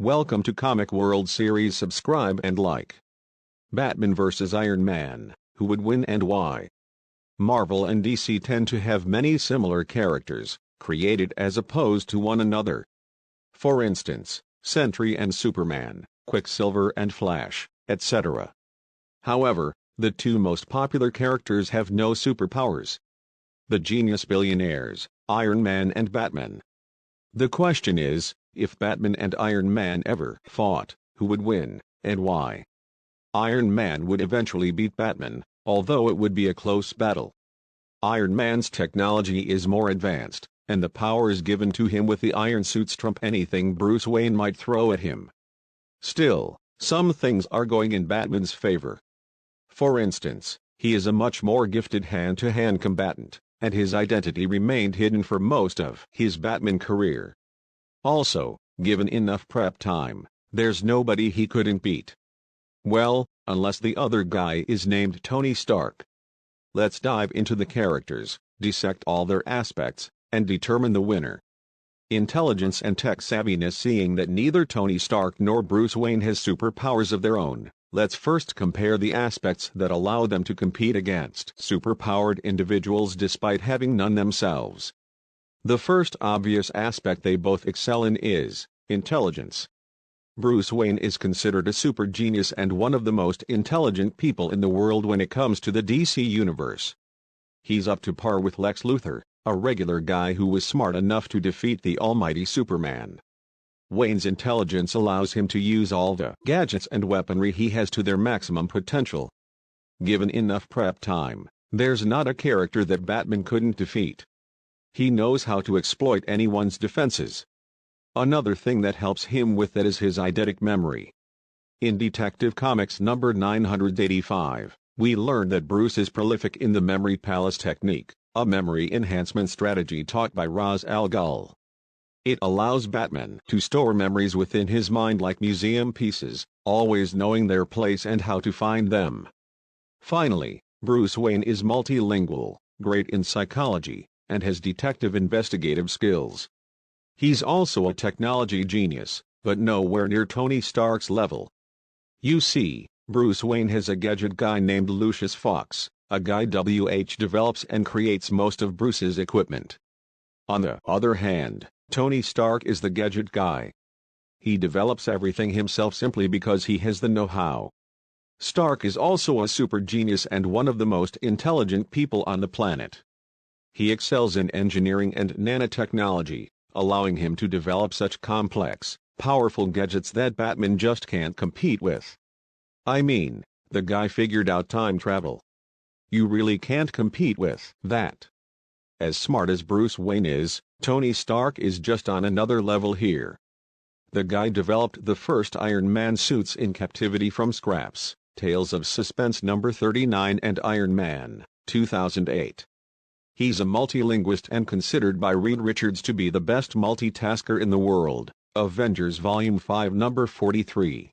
Welcome to Comic World Series. Subscribe and like. Batman vs. Iron Man, who would win and why? Marvel and DC tend to have many similar characters, created as opposed to one another. For instance, Sentry and Superman, Quicksilver and Flash, etc. However, the two most popular characters have no superpowers. The genius billionaires, Iron Man and Batman. The question is, if Batman and Iron Man ever fought, who would win, and why? Iron Man would eventually beat Batman, although it would be a close battle. Iron Man's technology is more advanced, and the powers given to him with the iron suits trump anything Bruce Wayne might throw at him. Still, some things are going in Batman's favor. For instance, he is a much more gifted hand-to-hand combatant, and his identity remained hidden for most of his Batman career. Also, given enough prep time, there's nobody he couldn't beat. Well, unless the other guy is named Tony Stark. Let's dive into the characters, dissect all their aspects, and determine the winner. Intelligence and tech savviness. Seeing that neither Tony Stark nor Bruce Wayne has superpowers of their own, let's first compare the aspects that allow them to compete against superpowered individuals despite having none themselves. The first obvious aspect they both excel in is intelligence. Bruce Wayne is considered a super genius and one of the most intelligent people in the world when it comes to the DC universe. He's up to par with Lex Luthor, a regular guy who was smart enough to defeat the almighty Superman. Wayne's intelligence allows him to use all the gadgets and weaponry he has to their maximum potential. Given enough prep time, there's not a character that Batman couldn't defeat. He knows how to exploit anyone's defenses. Another thing that helps him with that is his eidetic memory. In Detective Comics number 985, we learn that Bruce is prolific in the Memory Palace technique, a memory enhancement strategy taught by Ra's al Ghul. It allows Batman to store memories within his mind like museum pieces, always knowing their place and how to find them. Finally, Bruce Wayne is multilingual, great in psychology, and has detective investigative skills. He's also a technology genius, but nowhere near Tony Stark's level. You see, Bruce Wayne has a gadget guy named Lucius Fox, a guy WH develops and creates most of Bruce's equipment. On the other hand, Tony Stark is the gadget guy. He develops everything himself simply because he has the know-how. Stark is also a super genius and one of the most intelligent people on the planet. He excels in engineering and nanotechnology, allowing him to develop such complex, powerful gadgets that Batman just can't compete with. I mean, the guy figured out time travel. You really can't compete with that. As smart as Bruce Wayne is, Tony Stark is just on another level here. The guy developed the first Iron Man suits in captivity from scraps, Tales of Suspense number 39 and Iron Man, 2008. He's a multilinguist and considered by Reed Richards to be the best multitasker in the world, Avengers Volume 5 number 43.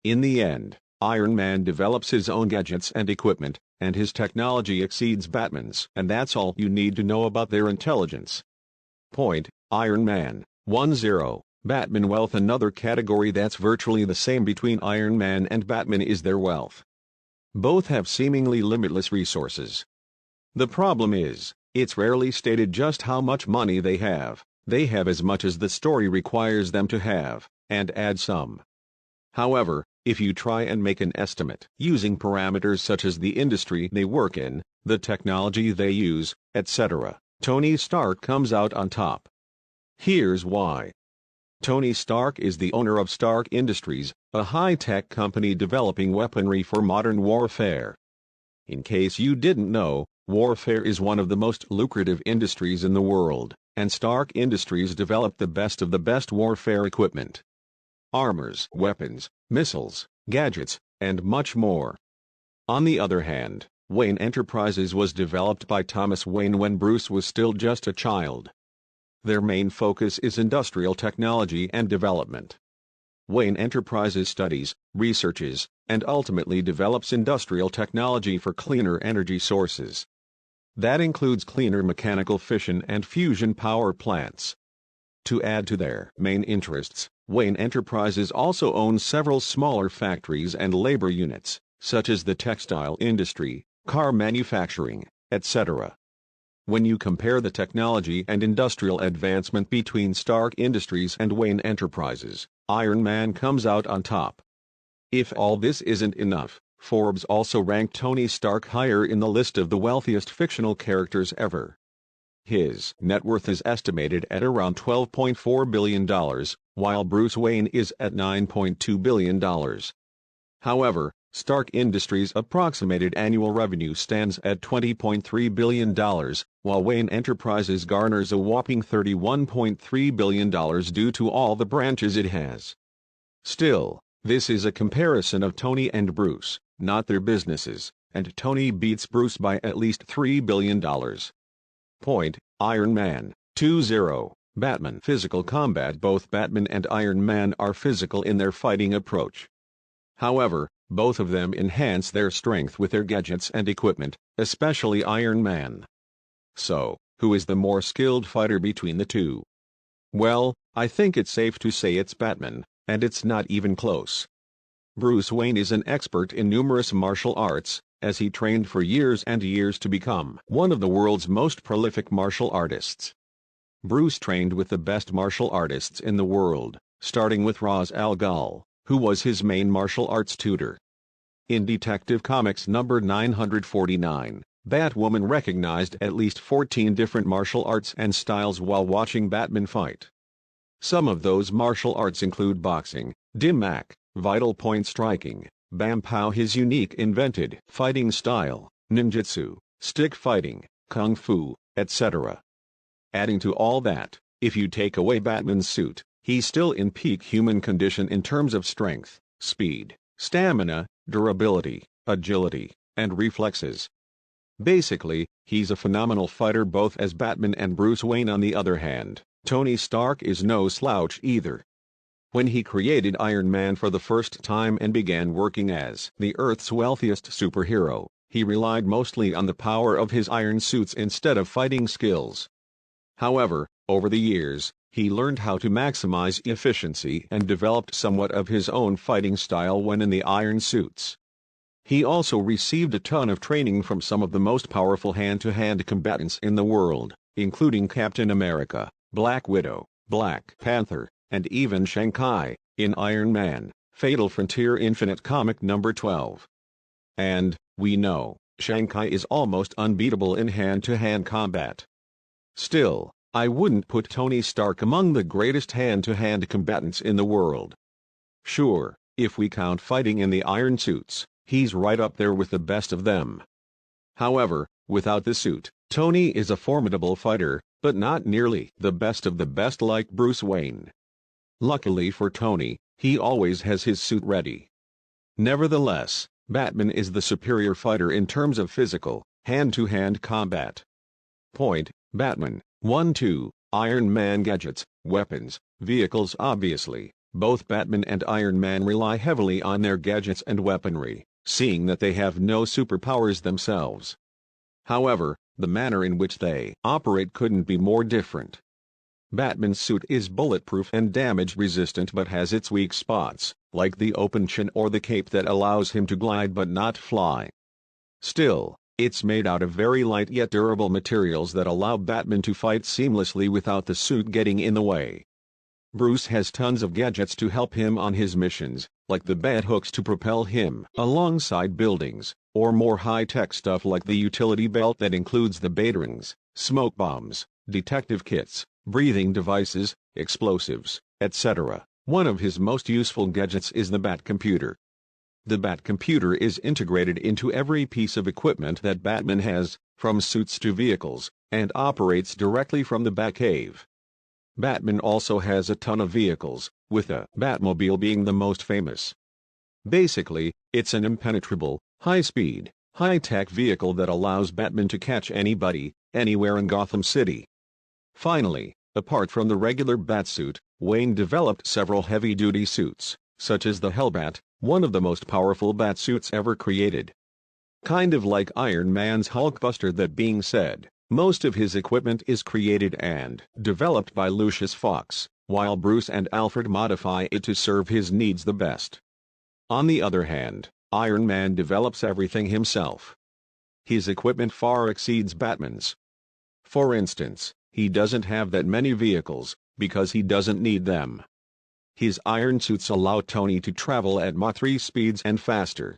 In the end, Iron Man develops his own gadgets and equipment, and his technology exceeds Batman's, and that's all you need to know about their intelligence. Point: Iron Man, 1-0, Batman wealth. Another category that's virtually the same between Iron Man and Batman is their wealth. Both have seemingly limitless resources. The problem is, it's rarely stated just how much money they have. They have as much as the story requires them to have, and add some. However, if you try and make an estimate using parameters such as the industry they work in, the technology they use, etc., Tony Stark comes out on top. Here's why. Tony Stark is the owner of Stark Industries, a high-tech company developing weaponry for modern warfare. In case you didn't know, warfare is one of the most lucrative industries in the world, and Stark Industries developed the best warfare equipment. Armors, weapons, missiles, gadgets, and much more. On the other hand, Wayne Enterprises was developed by Thomas Wayne when Bruce was still just a child. Their main focus is industrial technology and development. Wayne Enterprises studies, researches, and ultimately develops industrial technology for cleaner energy sources. That includes cleaner mechanical fission and fusion power plants. To add to their main interests, Wayne Enterprises also owns several smaller factories and labor units, such as the textile industry, car manufacturing, etc. When you compare the technology and industrial advancement between Stark Industries and Wayne Enterprises, Iron Man comes out on top. If all this isn't enough, Forbes also ranked Tony Stark higher in the list of the wealthiest fictional characters ever. His net worth is estimated at around $12.4 billion, while Bruce Wayne is at $9.2 billion. However, Stark Industries' approximated annual revenue stands at $20.3 billion, while Wayne Enterprises garners a whopping $31.3 billion due to all the branches it has. Still, this is a comparison of Tony and Bruce, not their businesses, and Tony beats Bruce by at least $3 billion. Point: Iron Man. 2-0. Batman. Physical combat. Both Batman and Iron Man are physical in their fighting approach. However, both of them enhance their strength with their gadgets and equipment, especially Iron Man. So, who is the more skilled fighter between the two? Well, I think it's safe to say it's Batman, and it's not even close. Bruce Wayne is an expert in numerous martial arts, as he trained for years and years to become one of the world's most prolific martial artists. Bruce trained with the best martial artists in the world, starting with Ra's al Ghul, who was his main martial arts tutor. In Detective Comics number 949, Batwoman recognized at least 14 different martial arts and styles while watching Batman fight. Some of those martial arts include boxing, dim mak, vital point striking, bam pow, his unique invented fighting style, ninjutsu, stick fighting, kung fu, etc. Adding to all that, if you take away Batman's suit, he's still in peak human condition in terms of strength, speed, stamina, durability, agility, and reflexes. Basically, he's a phenomenal fighter both as Batman and Bruce Wayne. On the other hand, Tony Stark is no slouch either. When he created Iron Man for the first time and began working as the Earth's wealthiest superhero, he relied mostly on the power of his iron suits instead of fighting skills. However, over the years, he learned how to maximize efficiency and developed somewhat of his own fighting style when in the iron suits. He also received a ton of training from some of the most powerful hand-to-hand combatants in the world, including Captain America, Black Widow, Black Panther, and even Shanghai, in Iron Man, Fatal Frontier Infinite Comic number 12. And, we know, Shanghai is almost unbeatable in hand-to-hand combat. Still, I wouldn't put Tony Stark among the greatest hand-to-hand combatants in the world. Sure, if we count fighting in the iron suits, he's right up there with the best of them. However, without the suit, Tony is a formidable fighter, but not nearly the best of the best like Bruce Wayne. Luckily for Tony, he always has his suit ready. Nevertheless, Batman is the superior fighter in terms of physical, hand-to-hand combat. Point: Batman. 1-2. Iron Man. Gadgets, weapons, vehicles. Obviously, both Batman and Iron Man rely heavily on their gadgets and weaponry, seeing that they have no superpowers themselves. However, the manner in which they operate couldn't be more different. Batman's suit is bulletproof and damage-resistant but has its weak spots, like the open chin or the cape that allows him to glide but not fly. Still, it's made out of very light yet durable materials that allow Batman to fight seamlessly without the suit getting in the way. Bruce has tons of gadgets to help him on his missions, like the bat hooks to propel him alongside buildings, or more high-tech stuff like the utility belt that includes the batarangs, smoke bombs, detective kits, breathing devices, explosives, etc. One of his most useful gadgets is the Batcomputer. The Batcomputer is integrated into every piece of equipment that Batman has, from suits to vehicles, and operates directly from the Batcave. Batman also has a ton of vehicles, with the Batmobile being the most famous. Basically, it's an impenetrable, high-speed, high-tech vehicle that allows Batman to catch anybody, anywhere in Gotham City. Finally, apart from the regular Batsuit, Wayne developed several heavy-duty suits, such as the Hellbat, one of the most powerful Batsuits ever created. Kind of like Iron Man's Hulkbuster. That being said, Most of his equipment is created and developed by Lucius Fox, while Bruce and Alfred modify it to serve his needs the best. On the other hand, Iron Man develops everything himself. His equipment far exceeds Batman's. For instance, he doesn't have that many vehicles, because he doesn't need them. His iron suits allow Tony to travel at Mach 3 speeds and faster.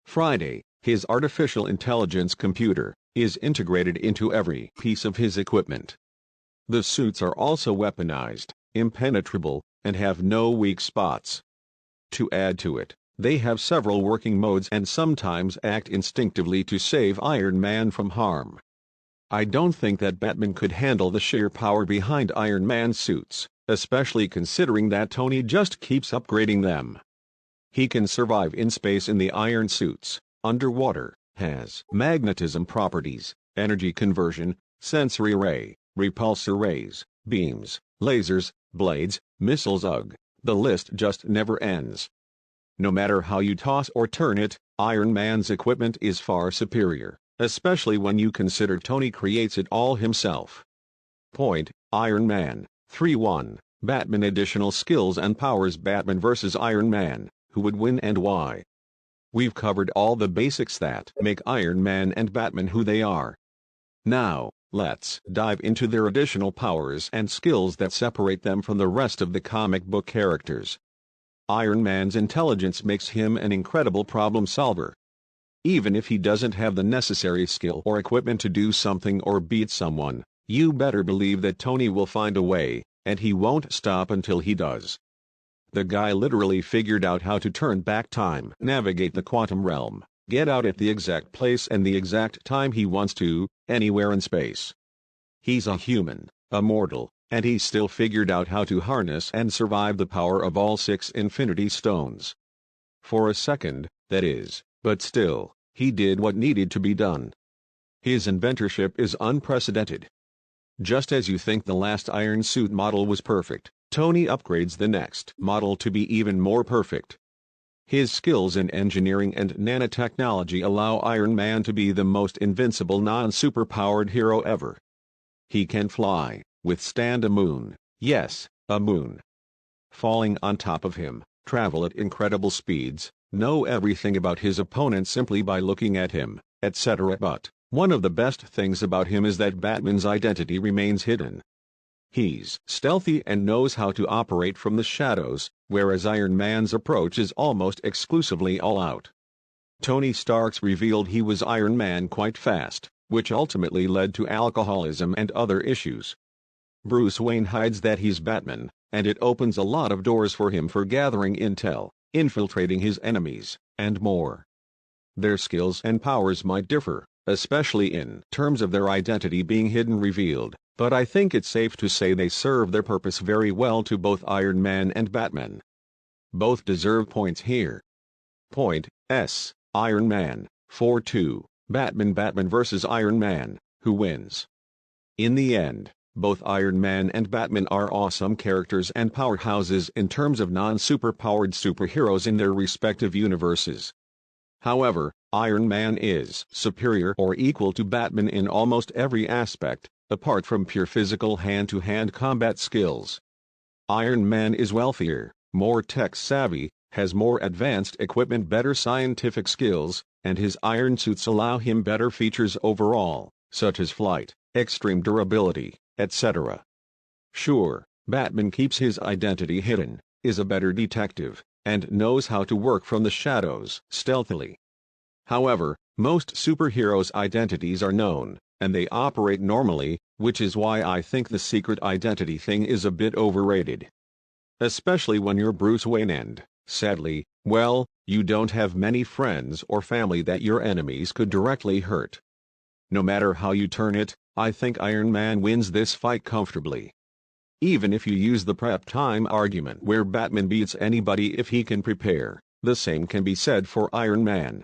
Friday, his artificial intelligence computer, is integrated into every piece of his equipment. The suits are also weaponized, impenetrable, and have no weak spots. To add to it, they have several working modes and sometimes act instinctively to save Iron Man from harm. I don't think that Batman could handle the sheer power behind Iron Man's suits, especially considering that Tony just keeps upgrading them. He can survive in space in the iron suits, underwater, has magnetism properties, energy conversion, sensory ray, repulsor rays, beams, lasers, blades, missiles. The list just never ends. No matter how you toss or turn it, Iron Man's equipment is far superior, especially when you consider Tony creates it all himself. Point: Iron Man 3-1, Batman. Additional skills and powers. Batman vs. Iron Man, who would win and why? We've covered all the basics that make Iron Man and Batman who they are. Now, let's dive into their additional powers and skills that separate them from the rest of the comic book characters. Iron Man's intelligence makes him an incredible problem solver. Even if he doesn't have the necessary skill or equipment to do something or beat someone, you better believe that Tony will find a way, and he won't stop until he does. The guy literally figured out how to turn back time, navigate the quantum realm, get out at the exact place and the exact time he wants to, anywhere in space. He's a human, a mortal, and he still figured out how to harness and survive the power of all 6 Infinity Stones. For a second, that is, but still, he did what needed to be done. His inventorship is unprecedented. Just as you think the last iron suit model was perfect, Tony upgrades the next model to be even more perfect. His skills in engineering and nanotechnology allow Iron Man to be the most invincible non-superpowered hero ever. He can fly, withstand a moon, yes, a moon, falling on top of him, travel at incredible speeds, know everything about his opponent simply by looking at him, etc. But one of the best things about him is that Batman's identity remains hidden. He's stealthy and knows how to operate from the shadows, whereas Iron Man's approach is almost exclusively all-out. Tony Stark revealed he was Iron Man quite fast, which ultimately led to alcoholism and other issues. Bruce Wayne hides that he's Batman, and it opens a lot of doors for him for gathering intel, infiltrating his enemies, and more. Their skills and powers might differ, especially in terms of their identity being hidden revealed, but I think it's safe to say they serve their purpose very well to both Iron Man and Batman. Both deserve points here. Point S. Iron Man 4-2, Batman vs. Iron Man, who wins? In the end, both Iron Man and Batman are awesome characters and powerhouses in terms of non-superpowered superheroes in their respective universes. However, Iron Man is superior or equal to Batman in almost every aspect, apart from pure physical hand-to-hand combat skills. Iron Man is wealthier, more tech-savvy, has more advanced equipment, better scientific skills, and his iron suits allow him better features overall, such as flight, extreme durability, etc. Sure, Batman keeps his identity hidden, is a better detective, and knows how to work from the shadows stealthily. However, most superheroes' identities are known, and they operate normally, which is why I think the secret identity thing is a bit overrated. Especially when you're Bruce Wayne and, sadly, well, you don't have many friends or family that your enemies could directly hurt. No matter how you turn it, I think Iron Man wins this fight comfortably. Even if you use the prep time argument where Batman beats anybody if he can prepare, the same can be said for Iron Man.